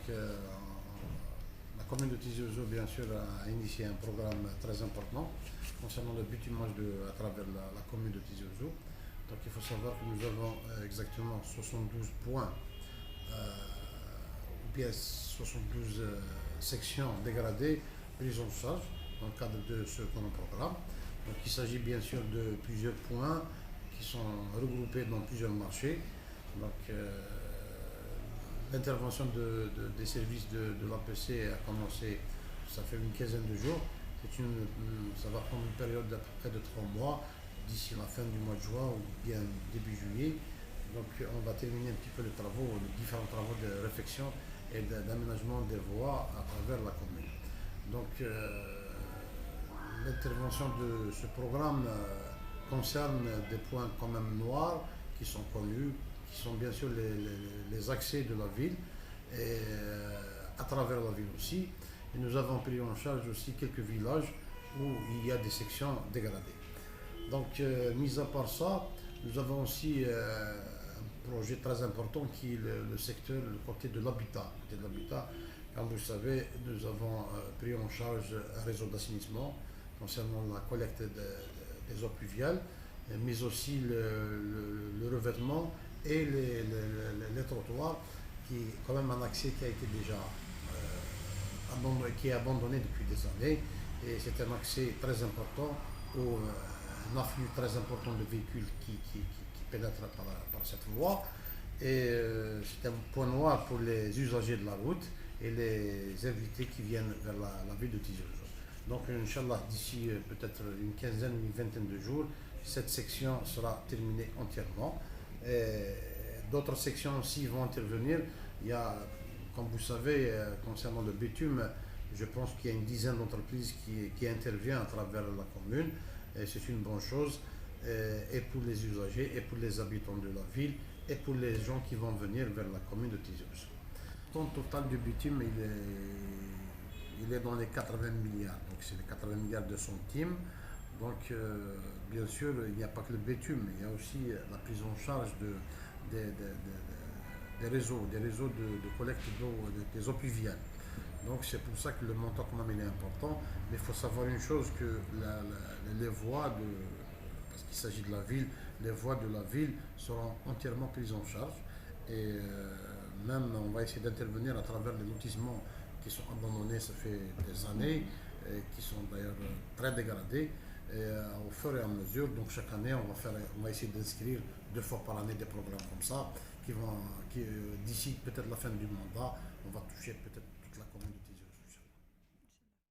la commune de Tizi Ouzou, bien sûr, a initié un programme très important concernant le bitumage à travers la commune de Tizi Ouzou. Donc il faut savoir que nous avons exactement 72 points, ou bien 72 sections dégradées prises en charge dans le cadre de ce programme. Donc il s'agit bien sûr de plusieurs points qui sont regroupés dans plusieurs marchés. Donc l'intervention des services de l'APC a commencé, ça fait une quinzaine de jours. Ça va prendre une période d'à peu près de 3 mois, d'ici la fin du mois de juin ou bien début juillet. Donc on va terminer un petit peu les différents travaux de réfection et d'aménagement des voies à travers la commune. Donc l'intervention de ce programme concerne des points quand même noirs qui sont connus, qui sont bien sûr les accès de la ville et à travers la ville aussi. Et nous avons pris en charge aussi quelques villages où il y a des sections dégradées. Donc, mis à part ça, nous avons aussi un projet très important qui est le secteur, le côté de l'habitat. Comme vous le savez, nous avons pris en charge un réseau d'assainissement concernant la collecte des eaux pluviales, mais aussi le revêtement et les trottoirs, qui est quand même un accès qui a été déjà qui est abandonné depuis des années. Et c'est un accès très important, un afflux très important de véhicules qui pénètrent par cette voie. Et c'est un point noir pour les usagers de la route et les invités qui viennent vers la ville de Tizi Ouzou. Donc, Inch'Allah, d'ici peut-être une quinzaine ou une vingtaine de jours, cette section sera terminée entièrement. D'autres sections aussi vont intervenir. Il y a, comme vous savez, concernant le bitume, je pense qu'il y a une dizaine d'entreprises qui interviennent à travers la commune. Et c'est une bonne chose, et pour les usagers, et pour les habitants de la ville, et pour les gens qui vont venir vers la commune de Tizi Ouzou. Le montant total du bitume, il est dans les 80 milliards. Donc c'est les 80 milliards de centimes. Donc bien sûr, il n'y a pas que le bitume, il y a aussi la prise en charge des réseaux de collecte d'eau, des eaux pluviales. Donc c'est pour ça que le montant quand même il est important. Mais il faut savoir une chose, que les voies, parce qu'il s'agit de la ville, les voies de la ville seront entièrement prises en charge. Et même on va essayer d'intervenir à travers les lotissements qui sont abandonnés, ça fait des années, et qui sont d'ailleurs très dégradés. Et au fur et à mesure, donc chaque année, on va essayer d'inscrire 2 fois par année des programmes comme ça, qui d'ici peut-être la fin du mandat, on va toucher peut-être toute la commune.